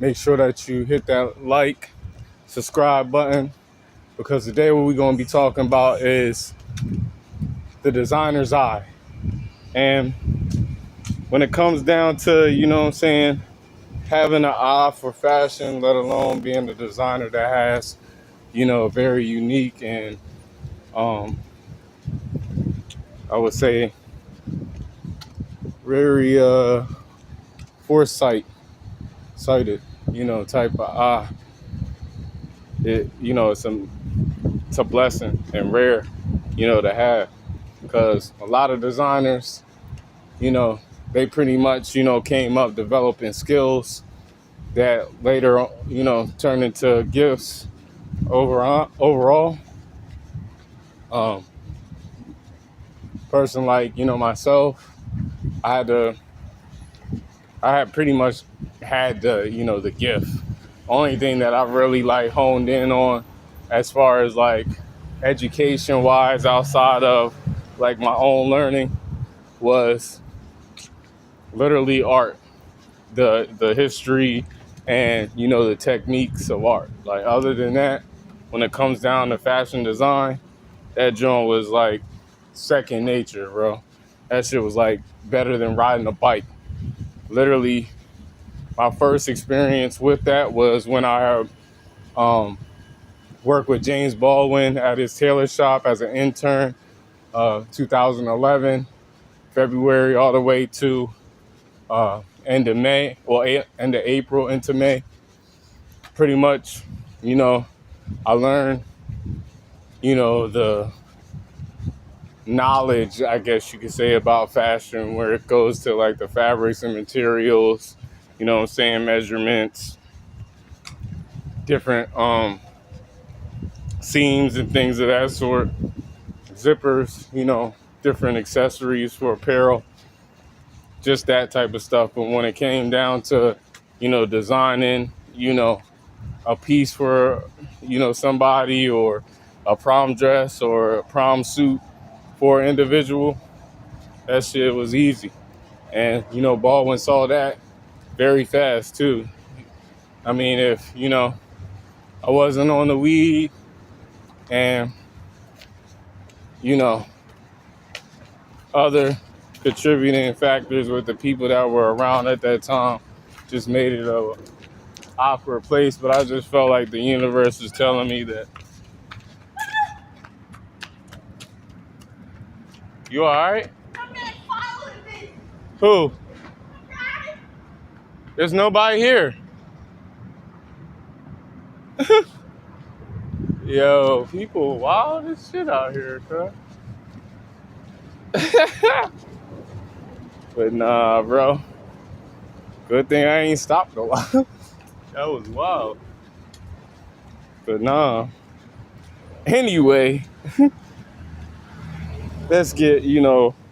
make sure that you hit that like, subscribe button, because today what we're going to be talking about is the designer's eye. And when it comes down to, having an eye for fashion, let alone being a designer that has, a very unique and um, I would say very sighted, type of eye. It's a blessing and rare, to have, because a lot of designers, you know, they pretty much, came up developing skills that later, turned into gifts overall. Um, Person like, myself, I had pretty much had the gift. Only thing that I really like honed in on as far as like education wise outside of like my own learning was literally art, the history and the techniques of art. Like other than that, when it comes down to fashion design, that joint was like second nature, bro. That shit was like better than riding a bike. Literally, my first experience with that was when I worked with James Baldwin at his tailor shop as an intern, 2011, February all the way to end of May, end of April into May. Pretty much, I learned, the knowledge, I guess you could say, about fashion, where it goes to like the fabrics and materials, measurements, different seams and things of that sort, zippers, different accessories for apparel, just that type of stuff. But when it came down to, designing, a piece for, somebody, or a prom dress or a prom suit for an individual, that shit was easy. And, Baldwin saw that very fast too. I mean, if, I wasn't on the weed and, other contributing factors with the people that were around at that time just made it a awkward place. But I just felt like the universe was telling me that, you all right? Who? There's nobody here. Yo, people wild as shit out here, cuz. But nah, bro. Good thing I ain't stopped a lot. That was wild. But nah. Anyway, let's get,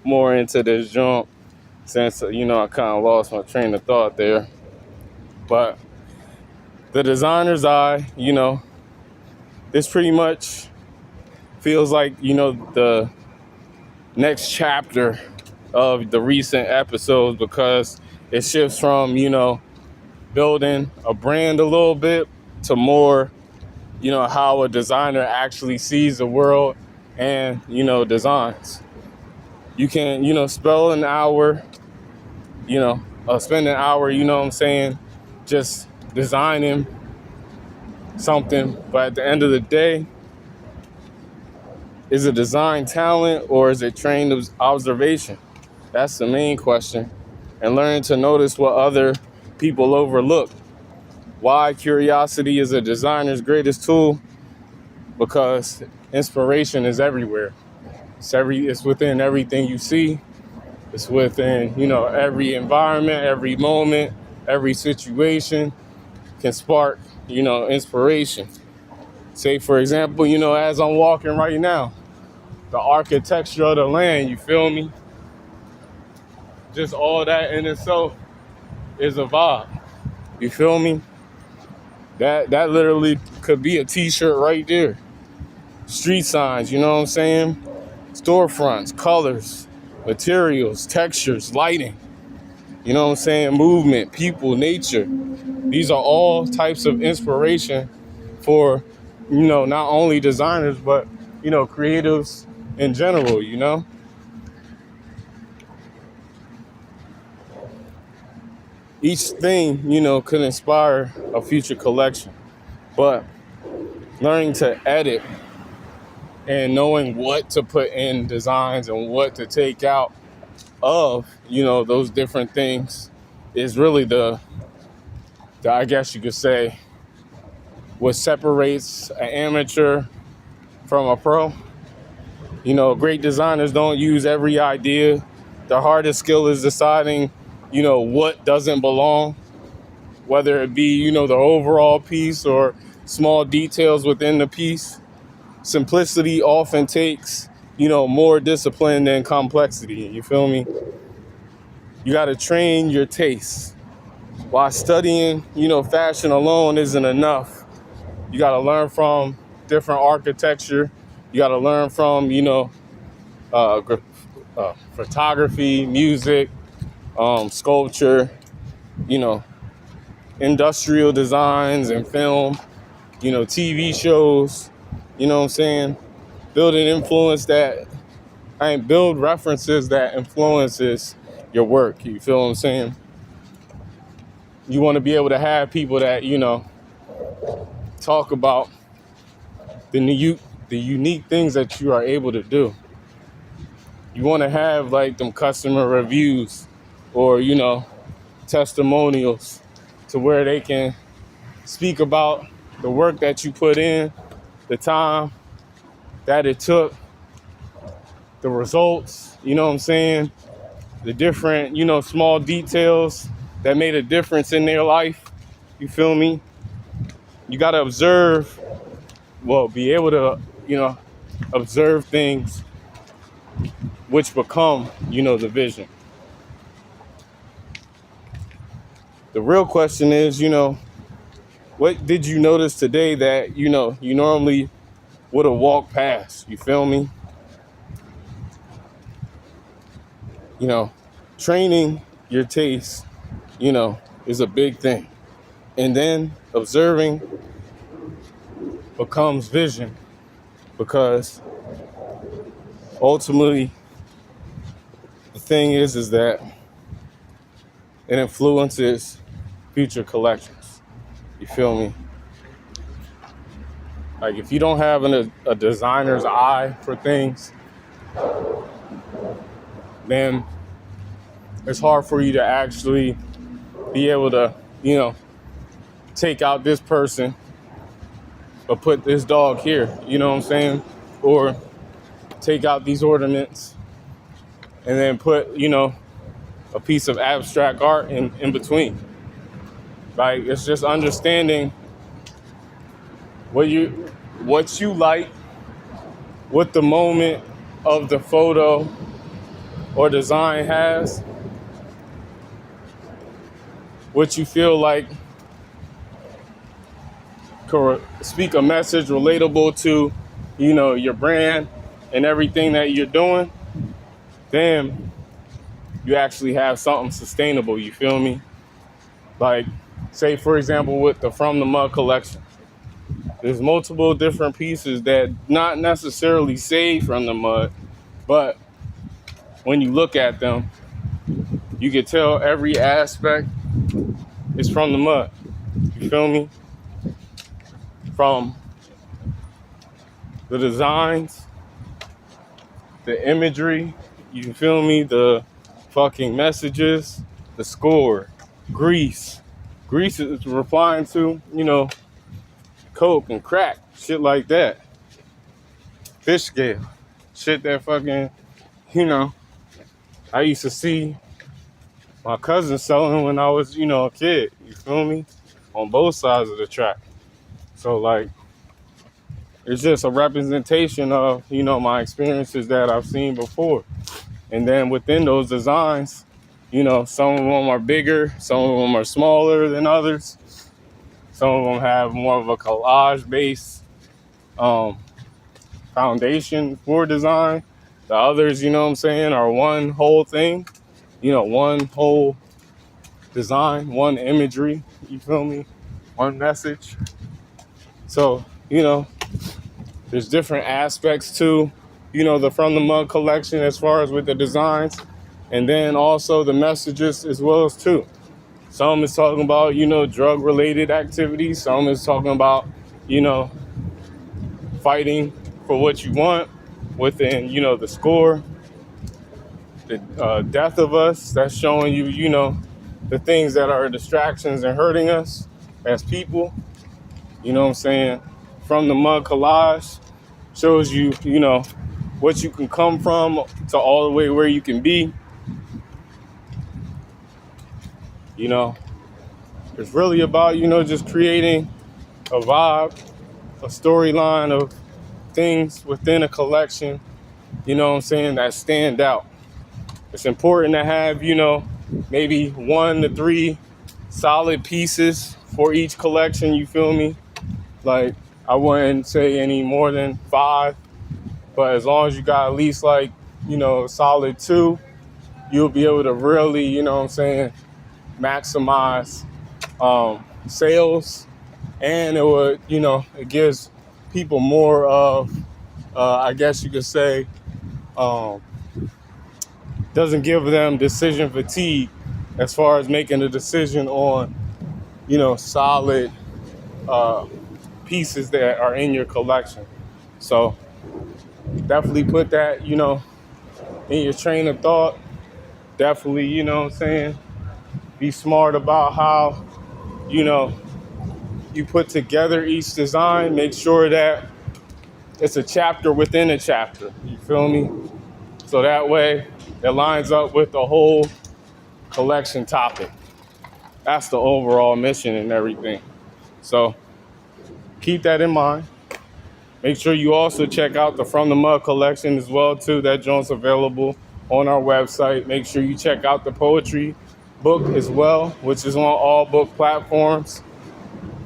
more into this jump, since, I kind of lost my train of thought there. But the designer's eye, this pretty much feels like, the next chapter of the recent episodes, because it shifts from, building a brand a little bit to more, how a designer actually sees the world and, designs. You can, spell an hour, spend an hour, just designing something. But at the end of the day, is it design talent or is it trained observation? That's the main question. And learning to notice what other people overlook. Why curiosity is a designer's greatest tool? Because inspiration is everywhere. It's within everything you see. It's within, every environment, every moment, every situation can spark, inspiration. Say, for example, as I'm walking right now, the architecture of the land, you feel me? Just all that in itself is a vibe. You feel me? That literally could be a t-shirt right there. Street signs, storefronts, colors, materials, textures, lighting, movement, people, nature. These are all types of inspiration for, not only designers, but, creatives in general, Each thing, could inspire a future collection. But learning to edit and knowing what to put in designs and what to take out of, those different things is really the I guess you could say, what separates an amateur from a pro. Great designers don't use every idea. The hardest skill is deciding, what doesn't belong, whether it be, the overall piece or small details within the piece. Simplicity often takes, more discipline than complexity. You feel me? You got to train your taste. While studying, fashion alone isn't enough. You got to learn from different architecture. You got to learn from, photography, music, sculpture, industrial designs and film, TV shows, what I'm saying? Build references that influences your work. You feel what I'm saying? You want to be able to have people that, talk about the unique things that you are able to do. You want to have like them customer reviews or, testimonials to where they can speak about the work that you put in, the time that it took, the results, what I'm saying? The different, small details that made a difference in their life. You feel me? You got to be able to, observe things which become, the vision. The real question is, what did you notice today that, you normally would have walked past? You feel me? Training your taste, is a big thing. And then observing becomes vision, because ultimately the thing is that it influences future collections. You feel me? Like if you don't have a designer's eye for things, then it's hard for you to actually be able to, take out this person but put this dog here, you know what I'm saying? Or take out these ornaments and then put, a piece of abstract art in between. Like it's just understanding what you like, what the moment of the photo or design has, what you feel like could speak a message relatable to, your brand and everything that you're doing, then you actually have something sustainable, you feel me? Like, say, for example, with the From the Mud collection, there's multiple different pieces that not necessarily say from the mud, but when you look at them, you can tell every aspect is from the mud. You feel me? From the designs, the imagery, you feel me? The fucking messages, the score, Grease. Grease is replying to, coke and crack, shit like that. Fish scale, shit that fucking, I used to see my cousin selling when I was, a kid. You feel me? On both sides of the track. So like, it's just a representation of, my experiences that I've seen before. And then within those designs, some of them are bigger, some of them are smaller than others. Some of them have more of a collage-based foundation for design. The others, are one whole thing, one whole design, one imagery, you feel me? One message. So, you know, there's different aspects to, you know, the From the Mud collection as far as with the designs, and then also the messages as well as too. Some is talking about, you know, drug related activities. Some is talking about, you know, fighting for what you want within, you know, the score, the death of us. That's showing you, you know, the things that are distractions and hurting us as people. You know what I'm saying? From the Mud collage shows you, you know, what you can come from to all the way where you can be. You know, it's really about, you know, just creating a vibe, a storyline of things within a collection, you know what I'm saying, that stand out. It's important to have, you know, maybe 1 to 3 solid pieces for each collection, you feel me? Like, I wouldn't say any more than 5, but as long as you got at least like, you know, solid 2, you'll be able to really, you know what I'm saying, maximize sales, and it would, you know, it gives people more of, I guess you could say, doesn't give them decision fatigue as far as making a decision on, you know, solid pieces that are in your collection. So definitely put that, you know, in your train of thought. Definitely, you know what I'm saying, be smart about how, you know, you put together each design. Make sure that it's a chapter within a chapter. You feel me? So that way it lines up with the whole collection topic. That's the overall mission and everything. So keep that in mind. Make sure you also check out the From the Mud collection as well too. That joint's available on our website. Make sure you check out the poetry book as well, which is on all book platforms.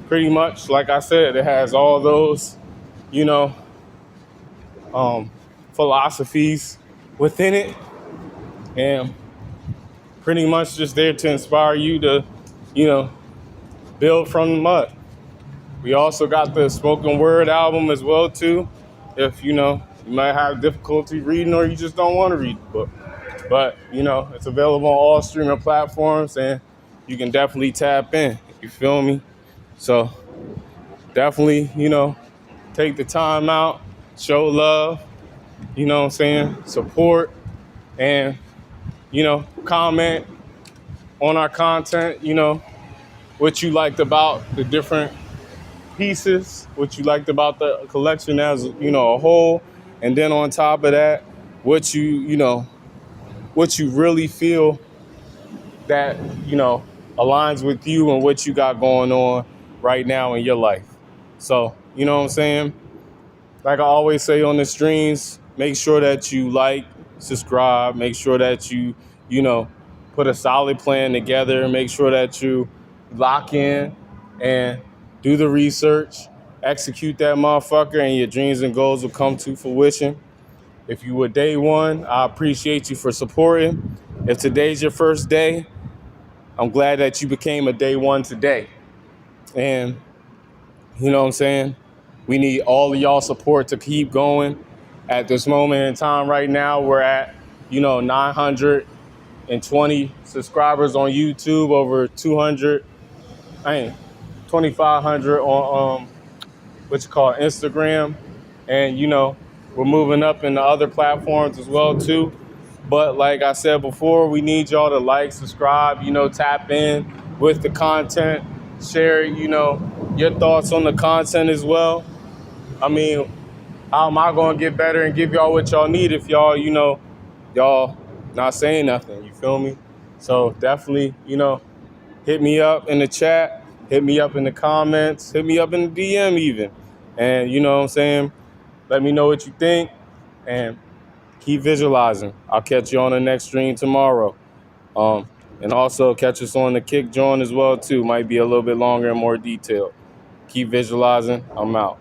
Pretty much, like I said, it has all those, you know, philosophies within it, and pretty much just there to inspire you to, you know, build from the mud. We also got the spoken word album as well too. If, you know, you might have difficulty reading or you just don't want to read the book. But, you know, it's available on all streaming platforms and you can definitely tap in. You feel me? So definitely, you know, take the time out, show love, you know what I'm saying, support, and, you know, comment on our content, you know, what you liked about the different pieces, what you liked about the collection as, you know, a whole, and then on top of that, what you know, what you really feel that, you know, aligns with you and what you got going on right now in your life. So, you know what I'm saying? Like I always say on the streams, make sure that you like, subscribe, make sure that you know, put a solid plan together, make sure that you lock in and do the research, execute that motherfucker, and your dreams and goals will come to fruition. If you were day one, I appreciate you for supporting. If today's your first day, I'm glad that you became a day one today. And you know what I'm saying? We need all of y'all support to keep going. At this moment in time right now, we're at, you know, 920 subscribers on YouTube, over 2,500 on Instagram. And, you know, we're moving up into other platforms as well too. But like I said before, we need y'all to like, subscribe, you know, tap in with the content, share, you know, your thoughts on the content as well. I mean, how am I going to get better and give y'all what y'all need if y'all, you know, y'all not saying nothing, you feel me? So definitely, you know, hit me up in the chat, hit me up in the comments, hit me up in the DM even. And you know what I'm saying? Let me know what you think and keep visualizing. I'll catch you on the next stream tomorrow. And also catch us on the Kick joint as well too. Might be a little bit longer and more detailed. Keep visualizing. I'm out.